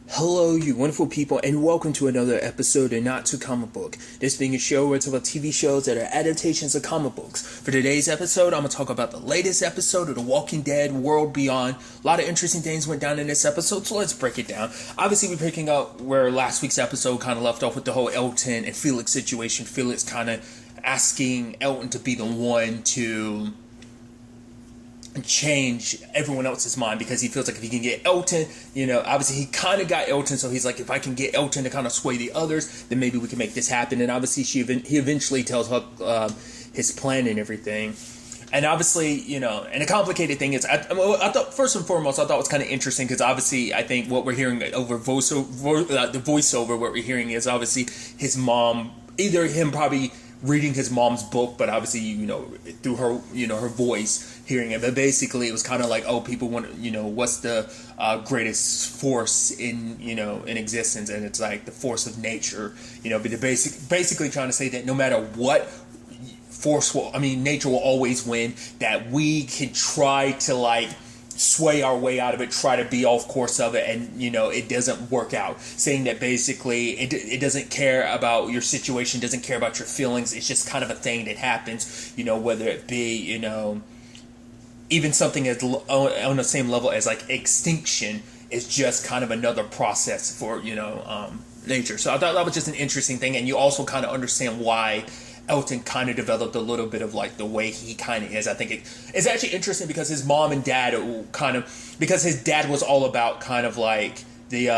Hello, you wonderful people, and welcome to another episode of Not to Comic Book. This being a show where it's about TV shows that are adaptations of comic books. For today's episode, I'm going to talk about the latest episode of The Walking Dead World Beyond. A lot of interesting things went down in this episode, so let's break it down. Obviously, we're picking up where last week's episode kind of left off with the whole Elton and Felix situation. Felix kind of asking Elton to be the one to change everyone else's mind because he feels like if he can get Elton, obviously he kind of got Elton, so he's like, if I can get Elton to kind of sway the others, then maybe we can make this happen. And obviously he eventually tells Huck his plan and everything. And obviously, and the complicated thing is, I thought, first and foremost, I thought it was kind of interesting because obviously I think what we're hearing over the voiceover, what we're hearing is obviously his mom, either him probably reading his mom's book, but obviously, through her, her voice, hearing it. But basically, it was kind of like, oh, people want, what's the greatest force in existence? And it's like the force of nature, but they're basically trying to say that no matter what nature will always win, that we can try to sway our way out of it, try to be off course of it, and it doesn't work out. Saying that basically it doesn't care about your situation, doesn't care about your feelings. It's just kind of a thing that happens, whether it be even something as on the same level as like extinction is just kind of another process for nature. So I thought that was just an interesting thing, and you also kind of understand why Elton kind of developed a little bit of like the way he kind of is. I think it's actually interesting because his mom and dad because his dad was all about kind of like the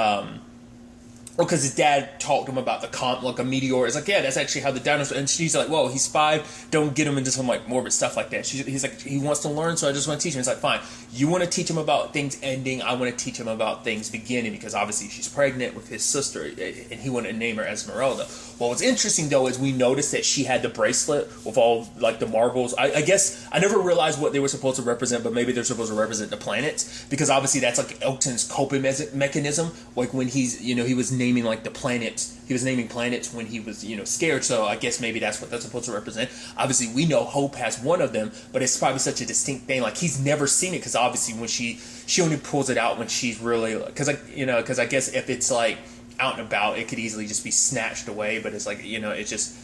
because his dad taught him about like a meteor. It's like, yeah, that's actually how the dinosaur. And she's like, whoa, he's 5. Don't get him into some like morbid stuff like that. He's like, he wants to learn, so I just want to teach him. It's like, fine, you want to teach him about things ending. I want to teach him about things beginning, because obviously she's pregnant with his sister, and he wanted to name her Esmeralda. Well, what's interesting though is we noticed that she had the bracelet with all like the marbles. I guess I never realized what they were supposed to represent, but maybe they're supposed to represent the planets, because obviously that's like Elton's coping mechanism. Like when he's he was naming like the planets. He was naming planets when he was scared. So I guess maybe that's what that's supposed to represent. Obviously we know Hope has one of them, but it's probably such a distinct thing. Like he's never seen it, because obviously when she only pulls it out when she's really, because I guess if it's like out and about, it could easily just be snatched away. But it's like it's just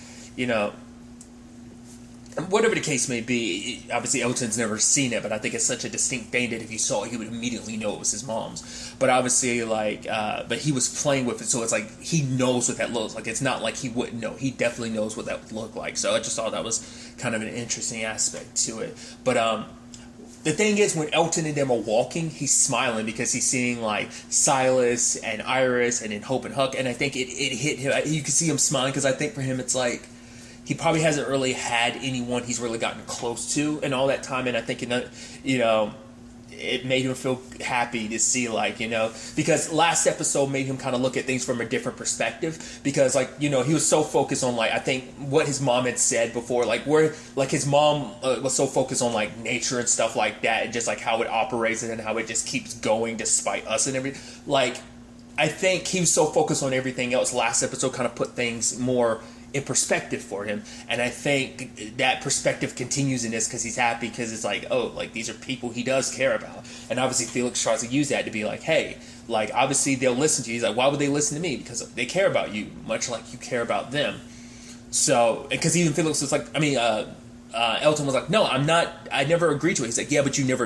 whatever the case may be, obviously Elton's never seen it, but I think it's such a distinct thing that if he saw it, he would immediately know it was his mom's. But obviously, but he was playing with it, so it's like he knows what that looks like. It's not like he wouldn't know. He definitely knows what that would look like. So I just thought that was kind of an interesting aspect to it. But the thing is, when Elton and them are walking, he's smiling because he's seeing like Silas and Iris and then Hope and Huck, and I think it hit him. You can see him smiling because I think for him it's like, he probably hasn't really had anyone he's really gotten close to in all that time, and I think it made him feel happy to see because last episode made him kind of look at things from a different perspective, because he was so focused on I think what his mom had said before, where his mom was so focused on nature and stuff like that, and just how it operates and how it just keeps going despite us and everything. I think he was so focused on everything else. Last episode kind of put things more in perspective for him, and I think that perspective continues in this because he's happy, because it's these are people he does care about. And obviously Felix tries to use that to be like, hey, obviously they'll listen to you. He's like, why would they listen to me? Because they care about you much like you care about them. So, because even Felix was like, Elton was like, no, I'm not, I never agreed to it. He's like, yeah, but you never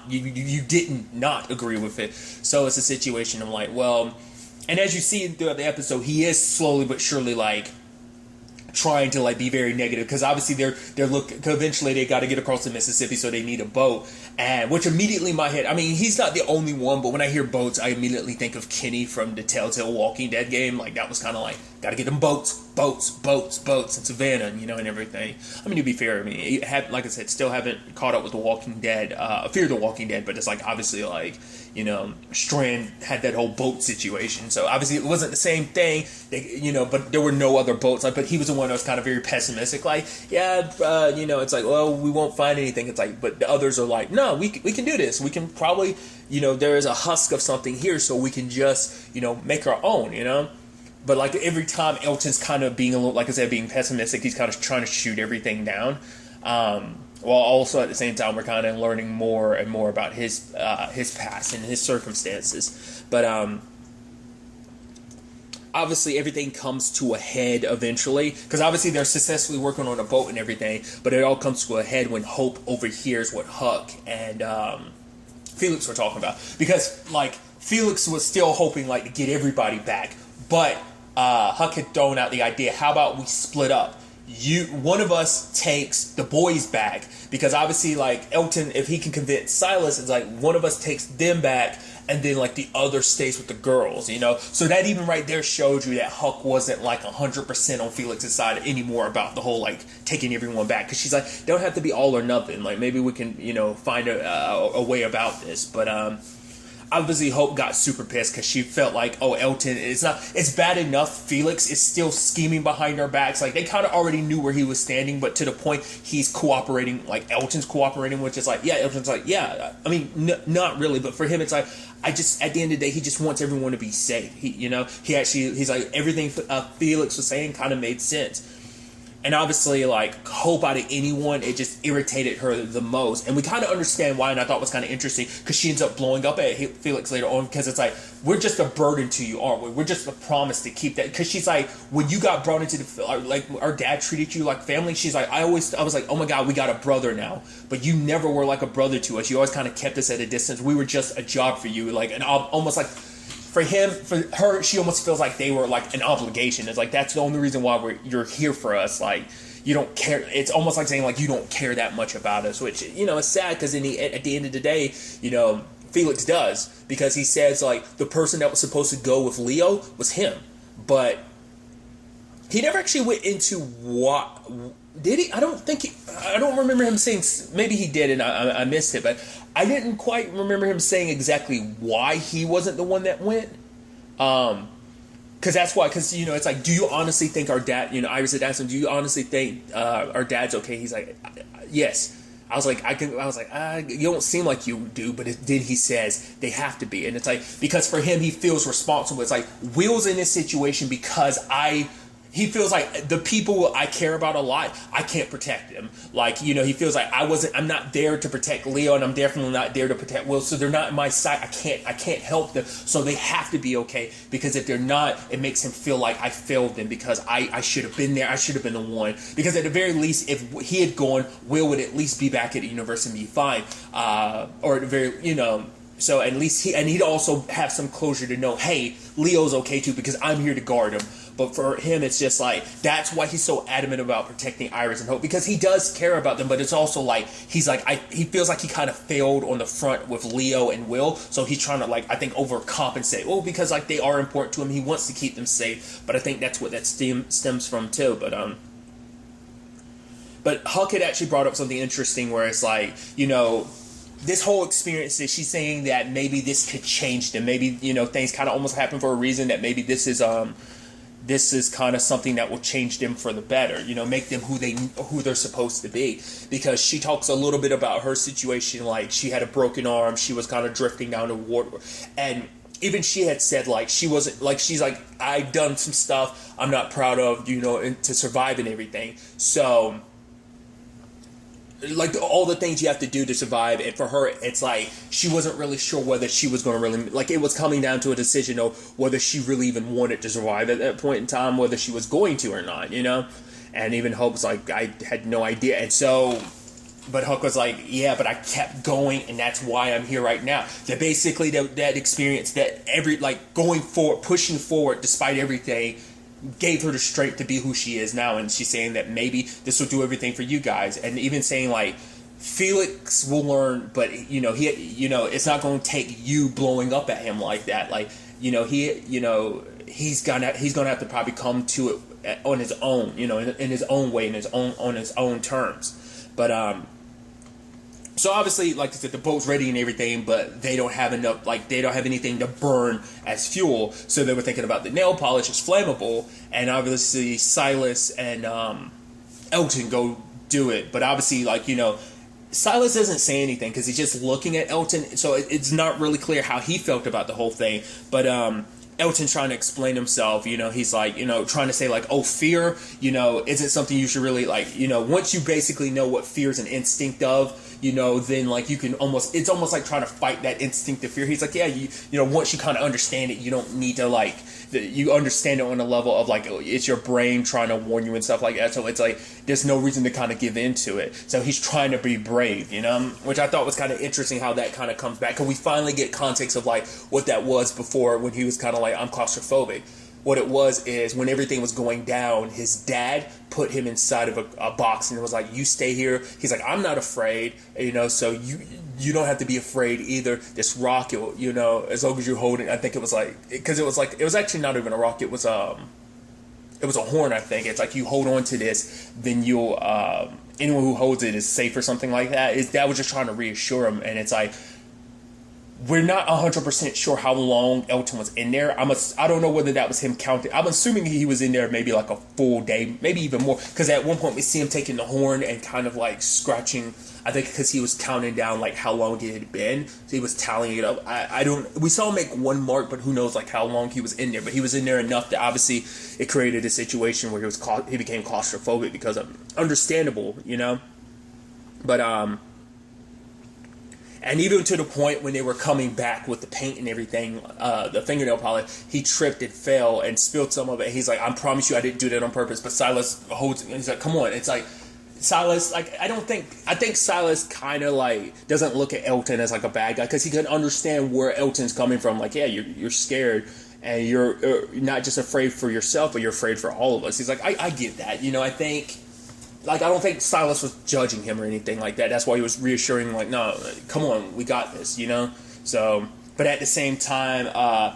you didn't not agree with it. So it's a situation of well, and as you see throughout the episode, he is slowly but surely trying to be very negative, because obviously eventually they got to get across the Mississippi, so they need a boat, and which immediately in my head, he's not the only one, but when I hear boats, I immediately think of Kenny from the Telltale Walking Dead game. That was kind of gotta get them boats in Savannah, and everything. To be fair, like I said, still haven't caught up with The Walking Dead, Fear the Walking Dead, but it's obviously Strand had that whole boat situation, so obviously it wasn't the same thing, but there were no other boats, but he was the one that was kind of very pessimistic, it's well, we won't find anything. It's but the others are no, we can do this, we can probably, there is a husk of something here, so we can just, make our own, But every time Elton's kind of being a little, like I said, being pessimistic, he's kind of trying to shoot everything down. While also at the same time we're kind of learning more and more about his past and his circumstances. But obviously everything comes to a head eventually, because obviously they're successfully working on a boat and everything, but it all comes to a head when Hope overhears what Huck and Felix were talking about, because like Felix was still hoping like to get everybody back, but Huck had thrown out the idea, how about we split up? One of us takes the boys back, because obviously like Elton, if he can convince Silas, it's like one of us takes them back, and then like the other stays with the girls, you know. So that even right there showed you that Huck wasn't like 100% on Felix's side anymore about the whole like taking everyone back, because she's like, don't have to be all or nothing, like maybe we can, you know, find a way about this. But obviously Hope got super pissed because she felt like, oh, Elton, it's bad enough Felix is still scheming behind our backs. Like, they kind of already knew where he was standing, but to the point he's cooperating, like Elton's cooperating, which is like, yeah, Elton's like, yeah, I mean, not really, but for him it's like, at the end of the day, he just wants everyone to be safe. He's like, everything Felix was saying kind of made sense. And obviously, like, Hope out of anyone, it just irritated her the most. And we kind of understand why, and I thought it was kind of interesting, because she ends up blowing up at Felix later on, because it's like, we're just a burden to you, aren't we? We're just a promise to keep that. Because she's like, when you got brought into like, our dad treated you like family, she's like, I was like, oh my God, we got a brother now. But you never were like a brother to us. You always kind of kept us at a distance. We were just a job for you. Like, and almost like, for her, she almost feels like they were like an obligation. It's like, that's the only reason why you're here for us. Like, you don't care. It's almost like saying like, you don't care that much about us, which, you know, is sad, because at the end of the day, you know, Felix does, because he says like the person that was supposed to go with Leo was him, but he never actually went into what. Did he? I don't remember him saying. Maybe he did, and I missed it. But I didn't quite remember him saying exactly why he wasn't the one that went. Because that's why. Because, you know, it's like, do you honestly think our dad? You know, Iris had asked him, do you honestly think our dad's okay? He's like, yes. I was like, you don't seem like you do, but then he says they have to be, and it's like, because for him, he feels responsible. It's like, Will's in this situation because he feels like the people I care about a lot, I can't protect them. Like, you know, he feels like I'm not there to protect Leo, and I'm definitely not there to protect Will, so they're not in my side. I can't help them, so they have to be okay, because if they're not, it makes him feel like I failed them, because I should have been there. I should have been the one, because at the very least, if he had gone, Will would at least be back at the university and be fine, or at the very, you know. So at least he'd also have some closure to know, hey, Leo's okay too, because I'm here to guard him. But for him, it's just like, that's why he's so adamant about protecting Iris and Hope, because he does care about them, but it's also like, he's like, he feels like he kind of failed on the front with Leo and Will, so he's trying to, like, I think overcompensate. Well, because, like, they are important to him, he wants to keep them safe, but I think that's what that stems from, too. But Huck had actually brought up something interesting, where it's like, you know, this whole experience, that she's saying that maybe this could change them. Maybe, you know, things kind of almost happen for a reason, that maybe this is kind of something that will change them for the better, you know, make them who they're supposed to be. Because she talks a little bit about her situation, like she had a broken arm, she was kind of drifting down the water, and even she had said, like, she wasn't, like, she's like, I've done some stuff I'm not proud of, you know, and to survive and everything. So, like, all the things you have to do to survive, and for her, it's like, she wasn't really sure whether she was going to really, like, it was coming down to a decision of whether she really even wanted to survive at that point in time, whether she was going to or not, you know? And even Hope's like, I had no idea. And so, but Huck was like, yeah, but I kept going, and that's why I'm here right now. That basically, that experience, that going forward, pushing forward despite everything, gave her the strength to be who she is now. And she's saying that maybe this will do everything for you guys, and even saying, like, Felix will learn, but, you know, it's not going to take you blowing up at him like that. Like, you know, he's gonna have to probably come to it on his own, you know, in his own way, on his own terms. But so obviously, like I said, the boat's ready and everything, but they don't have enough, like, they don't have anything to burn as fuel. So they were thinking about the nail polish is flammable, and obviously Silas and Elton go do it. But obviously, like, you know, Silas doesn't say anything because he's just looking at Elton, so it's not really clear how he felt about the whole thing. But Elton's trying to explain himself, you know, he's like, you know, trying to say, like, oh, fear, you know, isn't something you should really, like, you know, once you basically know what fear is an instinct of, then like you can it's almost like trying to fight that instinctive fear. He's like, yeah, once you kind of understand it, you don't need to like, you understand it on a level of like, it's your brain trying to warn you and stuff like that. So it's like, there's no reason to kind of give into it. So he's trying to be brave, which I thought was kind of interesting how that kind of comes back. Because we finally get context of like what that was before, when he was kind of like, I'm claustrophobic. What it was is when everything was going down, his dad put him inside of a box and it was like, you stay here. He's like, I'm not afraid, so you don't have to be afraid either. This rock, as long as you hold it. I think it was like, because it was actually not even a rock. It was a horn, I think. It's like, you hold on to this, then you'll, anyone who holds it is safe or something like that. That was just trying to reassure him. And it's like, we're not 100% sure how long Elton was in there. I don't know whether that was him counting. I'm assuming he was in there maybe like a full day, maybe even more. Because at one point we see him taking the horn and kind of like scratching. I think because he was counting down like how long it had been. So he was tallying it up. We saw him make one mark, but who knows like how long he was in there. But he was in there enough that obviously it created a situation where he became claustrophobic because of understandable, But and even to the point when they were coming back with the paint and everything, the fingernail polish, he tripped and fell and spilled some of it. He's like, I promise you I didn't do that on purpose. But Silas holds it and he's like, come on. It's like, Silas, like, I think Silas kind of like doesn't look at Elton as like a bad guy, because he can understand where Elton's coming from. Like, yeah, you're scared and you're not just afraid for yourself, but you're afraid for all of us. He's like, I get that. I think, like, I don't think Silas was judging him or anything like that. That's why he was reassuring, like, no, come on, we got this, So, but at the same time,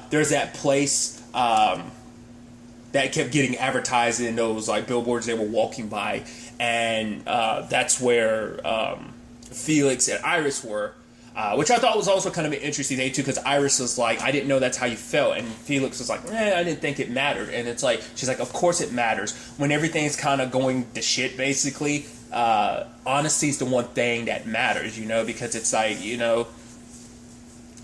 there's that place that kept getting advertised in those, like, billboards they were walking by. And that's where Felix and Iris were. Which I thought was also kind of an interesting thing, too, because Iris was like, I didn't know that's how you felt. And Felix was like, I didn't think it mattered. And it's like, she's like, of course it matters. When everything's kind of going to shit, basically, honesty is the one thing that matters, because it's like,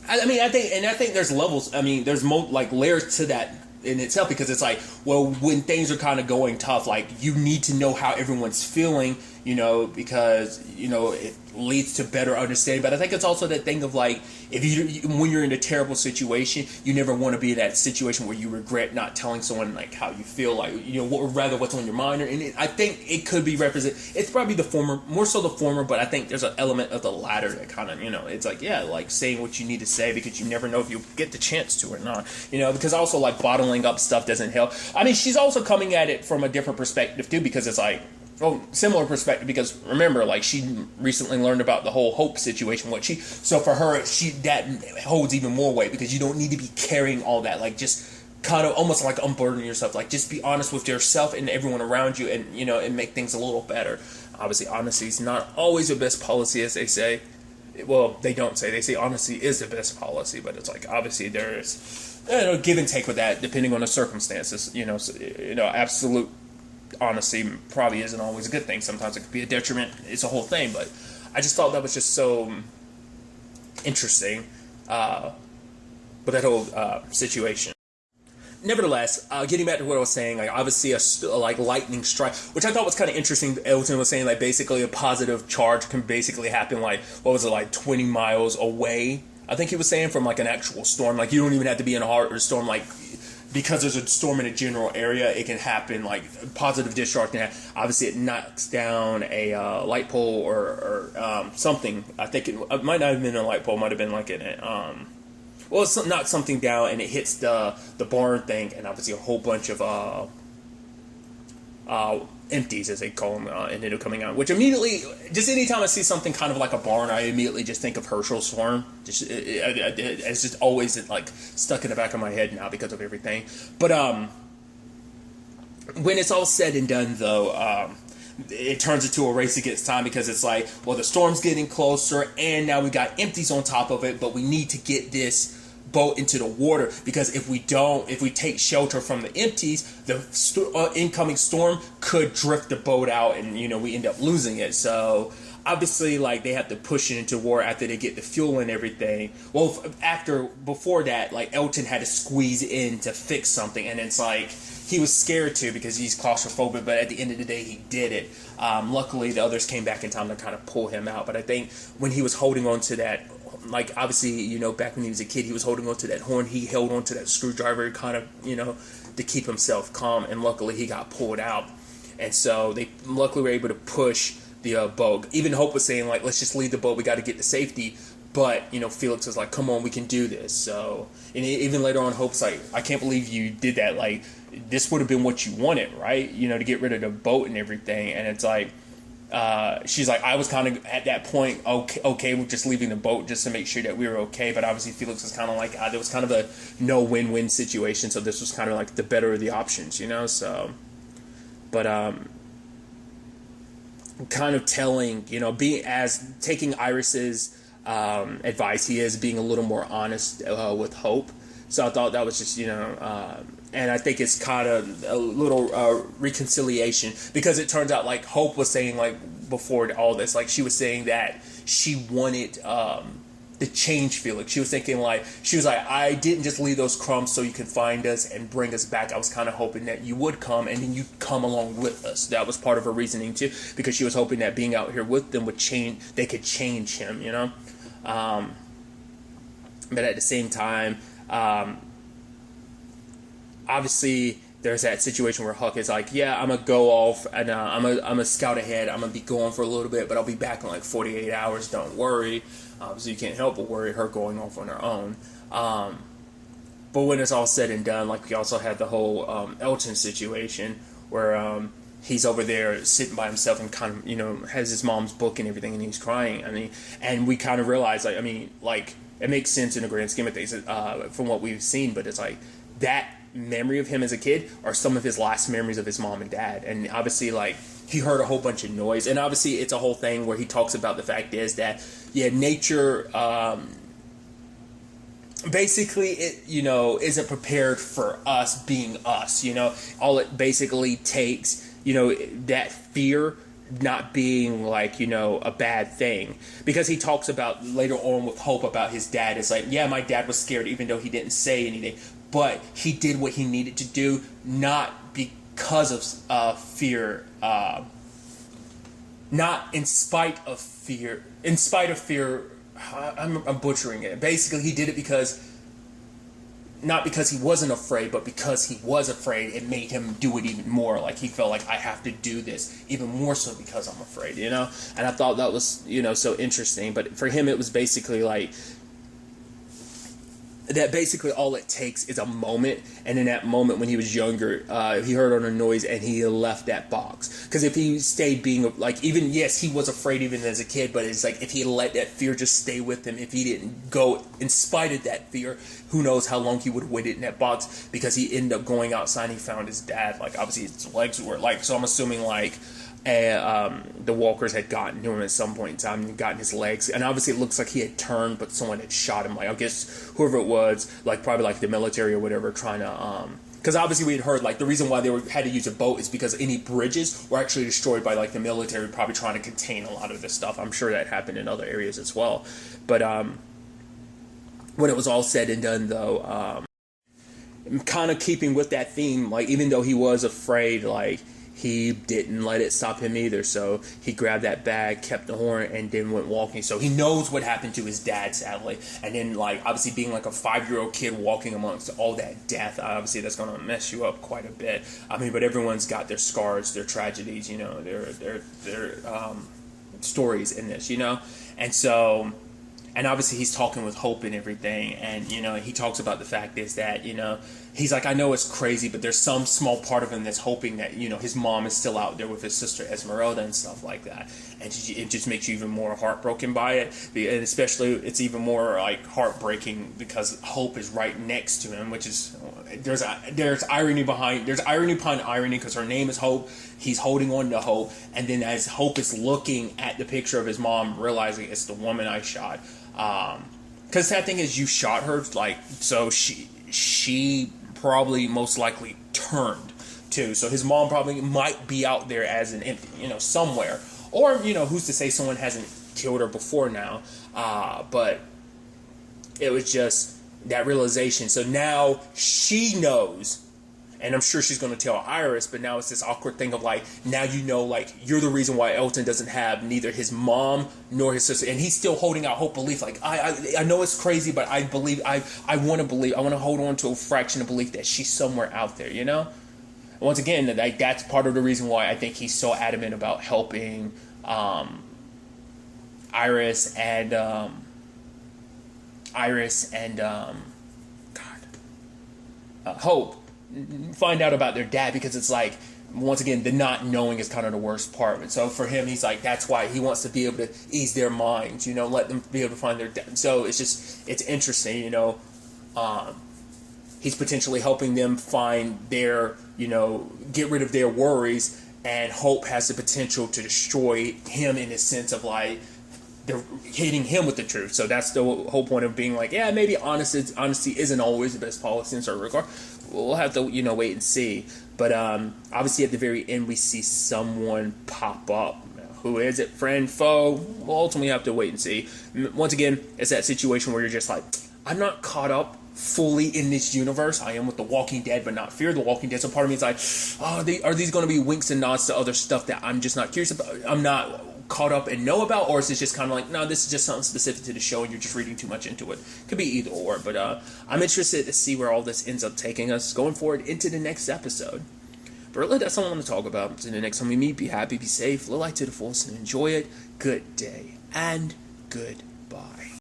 I think there's levels. I mean, there's layers to that in itself, because it's like, well, when things are kind of going tough, like, you need to know how everyone's feeling, because, it leads to better understanding. But I think it's also that thing of like, when you're in a terrible situation, you never want to be in that situation where you regret not telling someone like how you feel, like, or rather what's on your mind. I think it could be it's probably the former, more so the former, but I think there's an element of the latter that kind of, it's like, yeah, like saying what you need to say, because you never know if you get the chance to or not, because also like bottling up stuff doesn't help. I mean, she's also coming at it from a different perspective too, because it's like, similar perspective, because remember, like, she recently learned about the whole Hope situation. So for her, that holds even more weight, because you don't need to be carrying all that. Like, just kind of almost like unburden yourself. Like, just be honest with yourself and everyone around you, and and make things a little better. Obviously, honesty is not always the best policy, as they say. Well, they don't say. They say honesty is the best policy, but it's like, obviously there is give and take with that depending on the circumstances. Absolute honesty probably isn't always a good thing. Sometimes it could be a detriment. It's a whole thing. But I just thought that was just so interesting with that whole situation. Nevertheless, getting back to what I was saying, like, obviously a lightning strike, which I thought was kind of interesting. Elton was saying, like, basically a positive charge can basically happen, like, 20 miles away. I think he was saying, from like an actual storm. Like, you don't even have to be in a hard storm, like, because there's a storm in a general area, it can happen, like, positive discharge can happen. Obviously, it knocks down a light pole or something. I think it might not have been a light pole, it might have been like it's knocked something down, and it hits the barn thing, and obviously a whole bunch of empties, as they call them, ended up coming out. Which immediately, just anytime I see something kind of like a barn, I immediately just think of Herschel's Farm. It's just always like stuck in the back of my head now because of everything. But when it's all said and done, though, it turns into a race against time, because it's like, well, the storm's getting closer, and now we got empties on top of it, but we need to get this boat into the water, because if we take shelter from the empties, the incoming storm could drift the boat out, and we end up losing it. So obviously, like, they have to push it into war after they get the fuel and everything. Well, before that, like, Elton had to squeeze in to fix something, and it's like, he was scared to because he's claustrophobic, but at the end of the day, he did it. Luckily, the others came back in time to kind of pull him out, but I think when he was holding on to that, like, obviously, you know, back when he was a kid, he was holding on to that horn, he held on to that screwdriver kind of, you know, to keep himself calm, and luckily he got pulled out. And so they luckily were able to push the boat. Even Hope was saying, like, let's just leave the boat, we got to get to safety. But, you know, Felix was like, come on, we can do this. So, and even later on, Hope's like, I can't believe you did that. Like, this would have been what you wanted, right? You know, to get rid of the boat and everything. And it's like, she's like, I was kind of at that point okay with just leaving the boat just to make sure that we were okay. But obviously Felix was kind of like, there was kind of a no win-win situation. So this was kind of like the better of the options, you know? So, but, kind of telling, you know, taking Iris's advice, he is being a little more honest with Hope. So I thought that was just, you know, and I think it's kind of a little reconciliation, because it turns out, like, Hope was saying, like, before all this, like, she was saying that she wanted to change Felix. She was thinking, like, I didn't just leave those crumbs so you can find us and bring us back. I was kind of hoping that you would come and then you'd come along with us. That was part of her reasoning too, because she was hoping that being out here with them they could change him, you know. But at the same time, obviously there's that situation where Huck is like, yeah, I'm gonna go off and I'm gonna scout ahead. I'm gonna be going for a little bit, but I'll be back in like 48 hours. Don't worry. So you can't help but worry her going off on her own. But when it's all said and done, like, we also had the whole Elton situation where he's over there sitting by himself and kind of, you know, has his mom's book and everything, and he's crying. I mean, and we kind of realize, like, I mean, like, it makes sense in the grand scheme of things from what we've seen, but it's like that memory of him as a kid are some of his last memories of his mom and dad. And obviously, like, he heard a whole bunch of noise, and obviously it's a whole thing where he talks about the fact is that, yeah, nature basically, it, you know, isn't prepared for us being us, you know. All it basically takes, you know, that fear not being, like, you know, a bad thing, because he talks about later on with Hope about his dad. It's like, yeah, my dad was scared even though he didn't say anything, but he did what he needed to do, not because of fear, not in spite of fear. In spite of fear, I'm butchering it. Basically, he did it not because he wasn't afraid, but because he was afraid, it made him do it even more. Like, he felt like, I have to do this even more so because I'm afraid, you know? And I thought that was, you know, so interesting. But for him, it was basically like, that basically all it takes is a moment, and in that moment when he was younger, he heard on a noise and he left that box. Because if he stayed being, like, even, yes, he was afraid even as a kid, but it's like, if he let that fear just stay with him, if he didn't go in spite of that fear, who knows how long he would have waited in that box, because he ended up going outside and he found his dad. Like, obviously his legs were, like, so I'm assuming, like, the walkers had gotten to him at some point in time and gotten his legs, and obviously it looks like he had turned, but someone had shot him. Like, I guess whoever it was, like, probably like the military or whatever, trying to because obviously we had heard, like, the reason why had to use a boat is because any bridges were actually destroyed by, like, the military, probably trying to contain a lot of this stuff. I'm sure that happened in other areas as well. But when it was all said and done, though, kind of keeping with that theme, like, even though he was afraid, like, he didn't let it stop him either. So he grabbed that bag, kept the horn, and then went walking. So he knows what happened to his dad, sadly. And then, like, obviously being like a 5-year-old kid walking amongst all that death, obviously that's going to mess you up quite a bit. I mean, but everyone's got their scars, their tragedies, you know, their stories in this, you know. And so, and obviously he's talking with Hope and everything, and, you know, he talks about the fact is that, you know, he's like, I know it's crazy, but there's some small part of him that's hoping that, you know, his mom is still out there with his sister Esmeralda and stuff like that. And it just makes you even more heartbroken by it. And especially, it's even more, like, heartbreaking because Hope is right next to him, which is, there's irony behind irony, because her name is Hope. He's holding on to Hope. And then as Hope is looking at the picture of his mom, realizing it's the woman I shot. Because that thing is, you shot her, like, so she probably most likely turned too. So his mom probably might be out there as an empty, you know, somewhere. or who's to say someone hasn't killed her before now, but it was just that realization. So now she knows, and I'm sure she's going to tell Iris, but now it's this awkward thing of like, now like, you're the reason why Elton doesn't have neither his mom nor his sister, and he's still holding out hope, belief, like, I know it's crazy, but I believe, I want to hold on to a fraction of belief that she's somewhere out there, Once again, like, that's part of the reason why I think he's so adamant about helping Iris and Hope find out about their dad, because it's like, once again, the not knowing is kind of the worst part. And so for him, he's like, that's why he wants to be able to ease their minds, let them be able to find their dad. So it's interesting, he's potentially helping them find their, get rid of their worries, and Hope has the potential to destroy him in the sense of like, they're hitting him with the truth. So that's the whole point of being like, yeah, maybe honesty isn't always the best policy in certain regard. We'll have to, wait and see. But obviously at the very end, we see someone pop up. Who is it? Friend, foe? We'll ultimately have to wait and see. Once again, it's that situation where you're just like, I'm not caught up fully in this universe. I am with The Walking Dead, but not Fear the Walking Dead. So part of me is like, are these going to be winks and nods to other stuff that I'm just not curious about? I'm not caught up and know about, or is it just kind of like, no, this is just something specific to the show and you're just reading too much into it? Could be either or, but I'm interested to see where all this ends up taking us going forward into the next episode. But really, that's all I want to talk about. So the next time we meet, be happy, be safe, live life to the fullest, and enjoy it. Good day and goodbye.